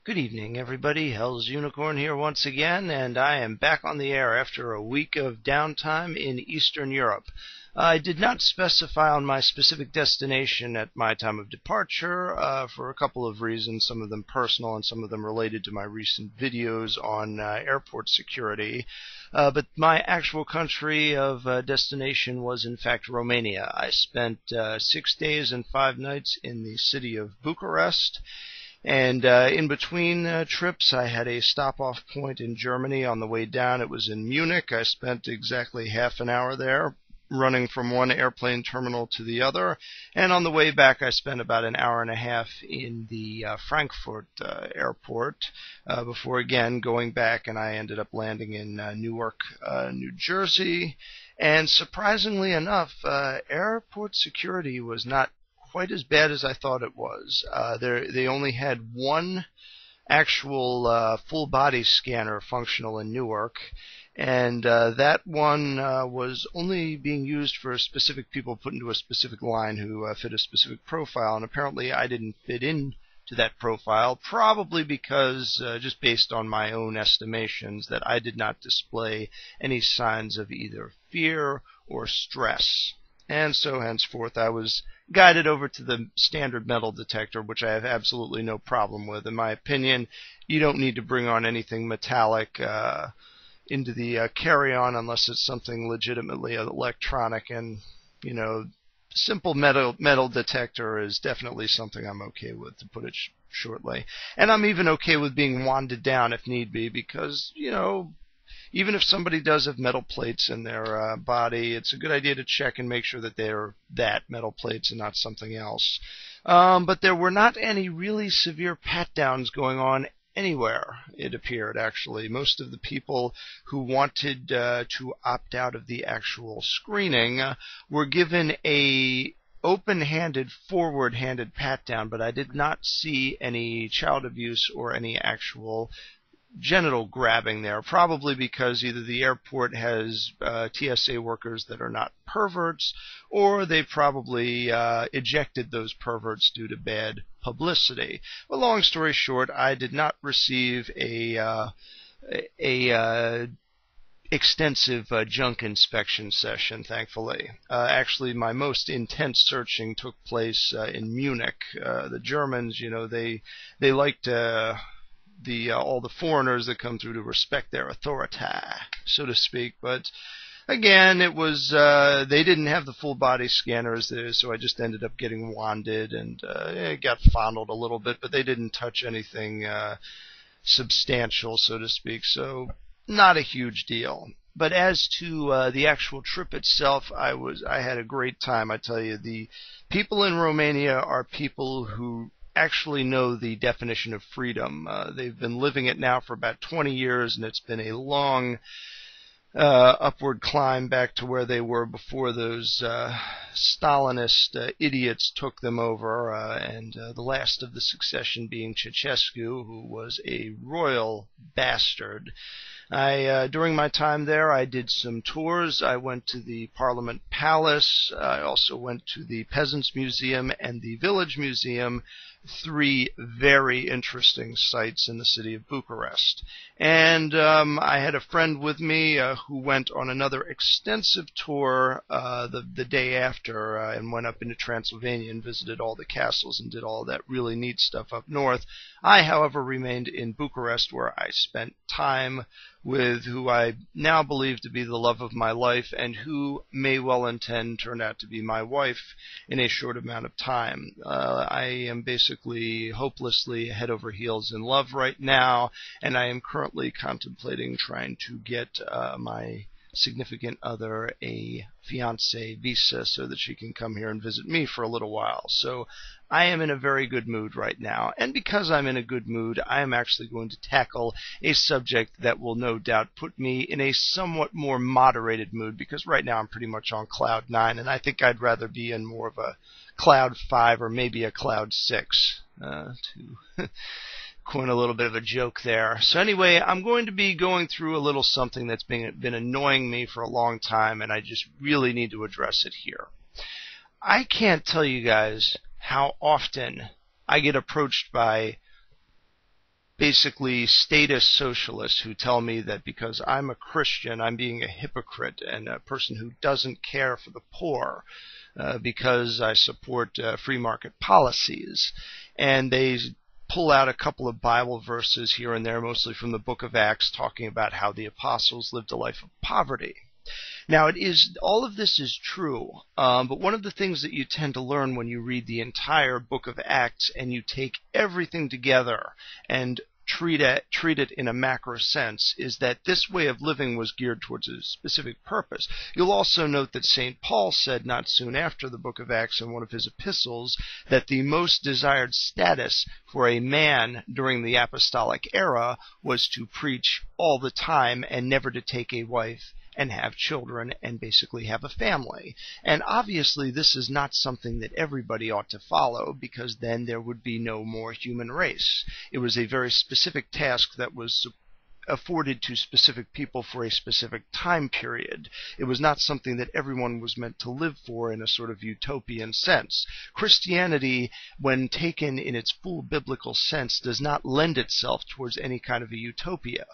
Good evening, everybody. Hell's Unicorn here once again, and I am back on the air after a week of downtime in Eastern Europe. I did not specify on my specific destination at my time of departure for a couple of reasons, some of them personal and some of them related to my recent videos on airport security. But my actual country of destination was in fact Romania. I spent 6 days and 5 nights in the city of Bucharest. And in between trips, I had a stop-off point in Germany. On the way down, it was in Munich. I spent exactly half an hour there, running from one airplane terminal to the other. And on the way back, I spent about an hour and a half in the Frankfurt airport before, again, going back, and I ended up landing in Newark, New Jersey. And surprisingly enough, airport security was not quite as bad as I thought it was. They only had one actual full body scanner functional in Newark, and that one was only being used for specific people put into a specific line who fit a specific profile, and apparently I didn't fit in to that profile, probably because, just based on my own estimations, that I did not display any signs of either fear or stress. And so henceforth I was guided over to the standard metal detector, which I have absolutely no problem with. In my opinion, you don't need to bring on anything metallic into the carry-on unless it's something legitimately electronic, and, you know, simple metal detector is definitely something I'm okay with, to put it shortly. And I'm even okay with being wanded down if need be, because, you know, even if somebody does have metal plates in their body, it's a good idea to check and make sure that they're metal plates and not something else. But there were not any really severe pat-downs going on anywhere, it appeared, actually. Most of the people who wanted to opt out of the actual screening were given a open-handed, forward-handed pat-down, but I did not see any child abuse or any actual genital grabbing there, probably because either the airport has TSA workers that are not perverts, or they probably ejected those perverts due to bad publicity. Well, long story short, I did not receive a extensive junk inspection session, thankfully. Actually, my most intense searching took place in Munich. The Germans, you know, they like to all the foreigners that come through to respect their authority, so to speak. But again, it was they didn't have the full body scanners there, so I just ended up getting wanded and got fondled a little bit, but they didn't touch anything substantial, so to speak. So not a huge deal. But as to the actual trip itself, I had a great time. I tell you, the people in Romania are people who actually know the definition of freedom. They've been living it now for about 20 years, and it's been a long upward climb back to where they were before those Stalinist idiots took them over, and the last of the succession being Ceausescu, who was a royal bastard. During my time there, I did some tours. I went to the Parliament Palace. I also went to the Peasants Museum and the Village Museum, 3 very interesting sites in the city of Bucharest. And I had a friend with me who went on another extensive tour the day after and went up into Transylvania and visited all the castles and did all that really neat stuff up north. I, however, remained in Bucharest, where I spent time with who I now believe to be the love of my life, and who may well intend turn out to be my wife in a short amount of time. I am basically hopelessly head over heels in love right now, and I am currently contemplating trying to get my significant other a fiancé visa so that she can come here and visit me for a little while. So I am in a very good mood right now, and because I'm in a good mood, I am actually going to tackle a subject that will no doubt put me in a somewhat more moderated mood, because right now I'm pretty much on cloud 9, and I think I'd rather be in more of a cloud 5 or maybe a cloud 6 to coin a little bit of a joke there. So anyway, I'm going to be going through a little something that's been annoying me for a long time, and I just really need to address it here. I can't tell you guys how often I get approached by basically status socialists who tell me that because I'm a Christian, I'm being a hypocrite and a person who doesn't care for the poor because I support free market policies. And they pull out a couple of Bible verses here and there, mostly from the book of Acts, talking about how the apostles lived a life of poverty. Now, all of this is true, but one of the things that you tend to learn when you read the entire book of Acts and you take everything together and treat it in a macro sense is that this way of living was geared towards a specific purpose. You'll also note that St. Paul said not soon after the book of Acts in one of his epistles that the most desired status for a man during the apostolic era was to preach all the time and never to take a wife and have children and basically have a family. And obviously this is not something that everybody ought to follow, because then there would be no more human race. It was a very specific task that was afforded to specific people for a specific time period. It was not something that everyone was meant to live for in a sort of utopian sense. Christianity, when taken in its full biblical sense, does not lend itself towards any kind of a utopia.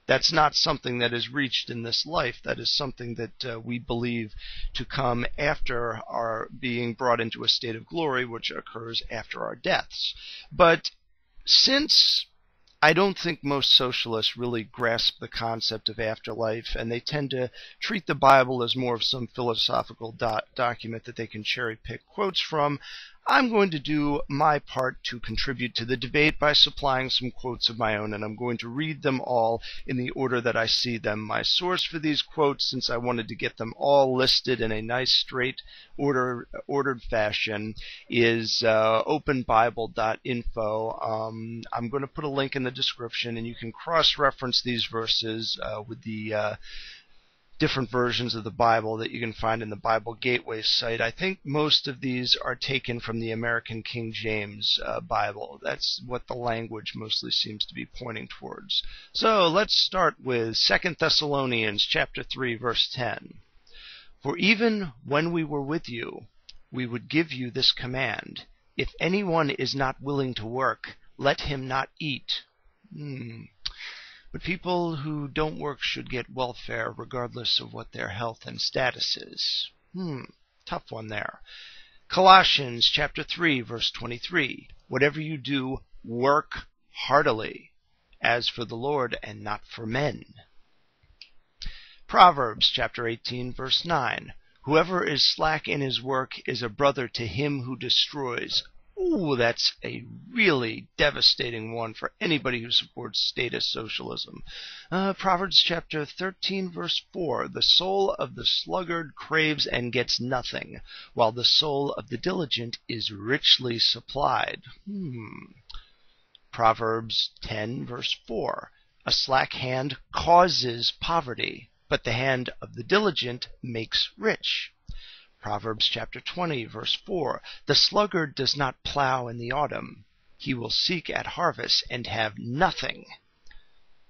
That's not something that is reached in this life. That is something that we believe to come after our being brought into a state of glory, which occurs after our deaths. But since I don't think most socialists really grasp the concept of afterlife, and they tend to treat the Bible as more of some philosophical document that they can cherry-pick quotes from, I'm going to do my part to contribute to the debate by supplying some quotes of my own, and I'm going to read them all in the order that I see them. My source for these quotes, since I wanted to get them all listed in a nice, straight, ordered fashion, is openbible.info. I'm going to put a link in the description, and you can cross-reference these verses with the different versions of the Bible that you can find in the Bible Gateway site. I think most of these are taken from the American King James Bible. That's what the language mostly seems to be pointing towards. So let's start with 2 Thessalonians chapter 3, verse 10. For even when we were with you, we would give you this command: if anyone is not willing to work, let him not eat. But people who don't work should get welfare regardless of what their health and status is. Tough one there. Colossians chapter 3, verse 23. Whatever you do, work heartily, as for the Lord and not for men. Proverbs chapter 18, verse 9. Whoever is slack in his work is a brother to him who destroys. Ooh, that's a really devastating one for anybody who supports status socialism. Proverbs chapter 13, verse 4. The soul of the sluggard craves and gets nothing, while the soul of the diligent is richly supplied. Proverbs 10, verse 4. A slack hand causes poverty, but the hand of the diligent makes rich. Proverbs chapter 20, verse 4. The sluggard does not plow in the autumn. He will seek at harvest and have nothing.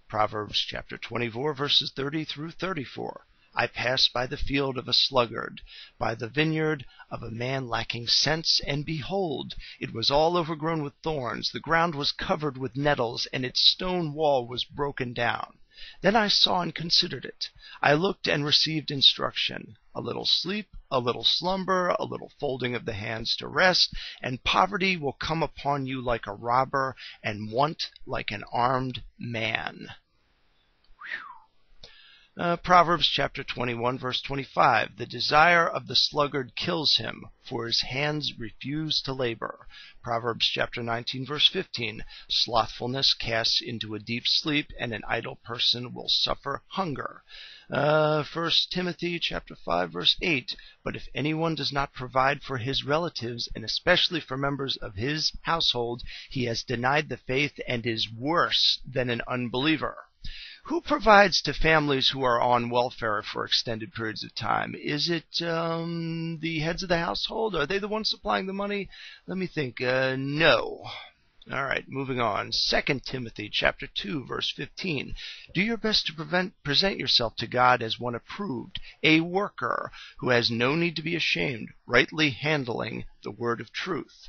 Proverbs chapter 24, verses 30 through 34. I passed by the field of a sluggard, by the vineyard of a man lacking sense, and behold, it was all overgrown with thorns. The ground was covered with nettles, and its stone wall was broken down. Then I saw and considered it. I looked and received instruction. A little sleep, a little slumber, a little folding of the hands to rest, and poverty will come upon you like a robber, and want like an armed man. Proverbs chapter 21, verse 25. The desire of the sluggard kills him, for his hands refuse to labor. Proverbs chapter 19, verse 15. Slothfulness casts into a deep sleep, and an idle person will suffer hunger. 1 Timothy chapter 5, verse 8. But if anyone does not provide for his relatives, and especially for members of his household, he has denied the faith and is worse than an unbeliever. Who provides to families who are on welfare for extended periods of time? Is it the heads of the household? Are they the ones supplying the money? Let me think. No. All right, moving on. 2 Timothy chapter 2, verse 15. Do your best to present yourself to God as one approved, a worker who has no need to be ashamed, rightly handling the word of truth.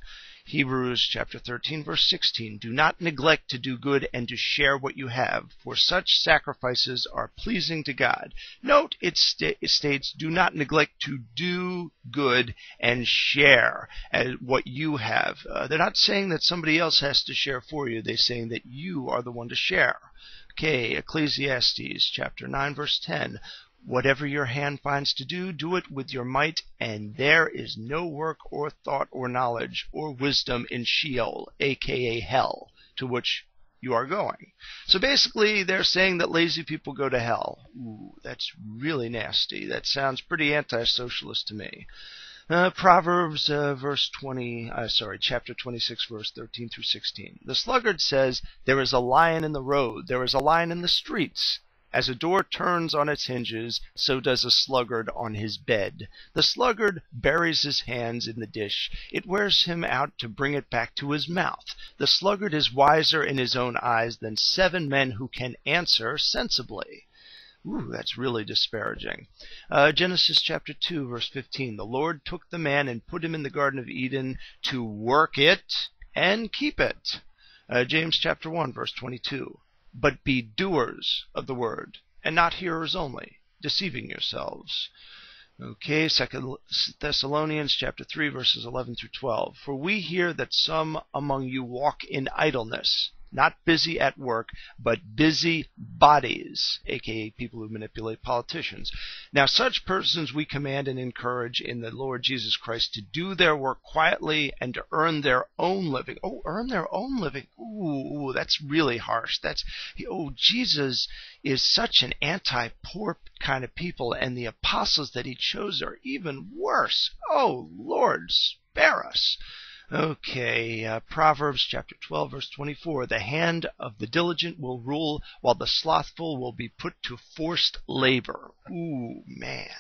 Hebrews chapter 13, verse 16, do not neglect to do good and to share what you have, for such sacrifices are pleasing to God. Note it states, do not neglect to do good and share what you have. They're not saying that somebody else has to share for you. They're saying that you are the one to share. Okay, Ecclesiastes chapter 9, verse 10. Whatever your hand finds to do, do it with your might, and there is no work or thought or knowledge or wisdom in Sheol, aka hell, to which you are going. So basically, they're saying that lazy people go to hell. Ooh, that's really nasty. That sounds pretty anti-socialist to me. Proverbs chapter 26, verse 13 through 16. The sluggard says, there is a lion in the road, there is a lion in the streets. As a door turns on its hinges, so does a sluggard on his bed. The sluggard buries his hands in the dish. It wears him out to bring it back to his mouth. The sluggard is wiser in his own eyes than 7 men who can answer sensibly. Ooh, that's really disparaging. Genesis chapter 2, verse 15. The Lord took the man and put him in the Garden of Eden to work it and keep it. James chapter 1, verse 22. But be doers of the word, and not hearers only, deceiving yourselves. Okay, 2 Thessalonians chapter 3, verses 11 through 12. For we hear that some among you walk in idleness, not busy at work, but busy bodies, aka people who manipulate politicians. Now such persons we command and encourage in the Lord Jesus Christ to do their work quietly and to earn their own living. Oh, earn their own living. Ooh, that's really harsh. Jesus is such an anti-poor kind of people, and the apostles that he chose are even worse. Oh, Lord, spare us. Okay, Proverbs chapter 12, verse 24. The hand of the diligent will rule, while the slothful will be put to forced labor. Ooh, man.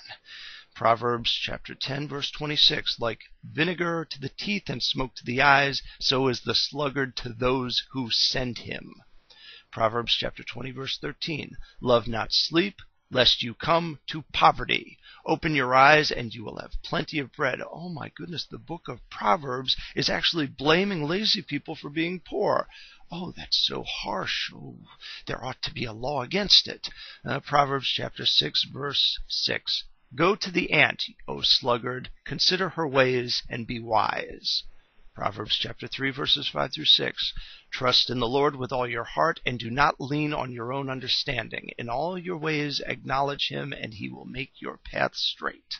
Proverbs chapter 10, verse 26. Like vinegar to the teeth and smoke to the eyes, so is the sluggard to those who send him. Proverbs chapter 20, verse 13. Love not sleep, lest you come to poverty. Open your eyes, and you will have plenty of bread. Oh my goodness, the book of Proverbs is actually blaming lazy people for being poor. Oh, that's so harsh. Oh, there ought to be a law against it. Proverbs chapter 6, verse 6. Go to the ant, O sluggard, consider her ways, and be wise. Proverbs chapter 3, verses 5 through 6. Trust in the Lord with all your heart, and do not lean on your own understanding. In all your ways acknowledge him, and he will make your path straight.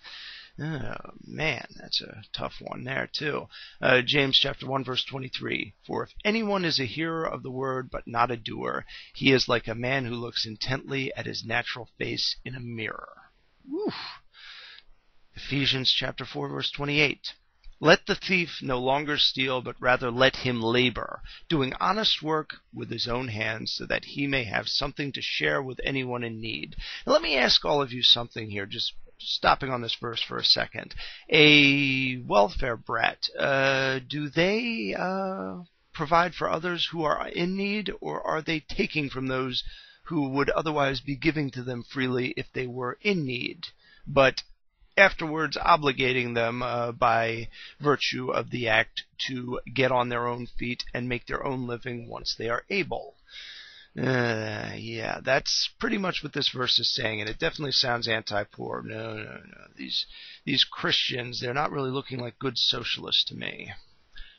Oh, man, that's a tough one there, too. James chapter 1, verse 23. For if anyone is a hearer of the word, but not a doer, he is like a man who looks intently at his natural face in a mirror. Whew. Ephesians chapter 4, verse 28. Let the thief no longer steal, but rather let him labor, doing honest work with his own hands, so that he may have something to share with anyone in need. Now, let me ask all of you something here, just stopping on this verse for a second. A welfare brat, do they provide for others who are in need, or are they taking from those who would otherwise be giving to them freely if they were in need, but afterwards obligating them by virtue of the act to get on their own feet and make their own living once they are able? Yeah, that's pretty much what this verse is saying, and it definitely sounds anti-poor. No. These Christians, they're not really looking like good socialists to me.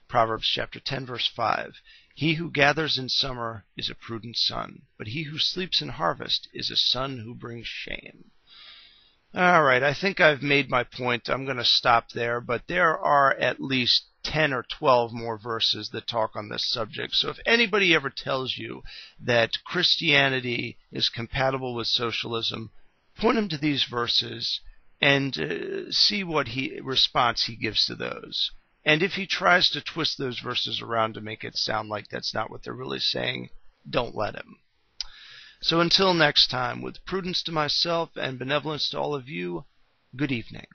Proverbs chapter 10, verse 5. He who gathers in summer is a prudent son, but he who sleeps in harvest is a son who brings shame. All right, I think I've made my point. I'm going to stop there, but there are at least 10 or 12 more verses that talk on this subject. So if anybody ever tells you that Christianity is compatible with socialism, point him to these verses and see what response he gives to those. And if he tries to twist those verses around to make it sound like that's not what they're really saying, don't let him. So until next time, with prudence to myself and benevolence to all of you, good evening.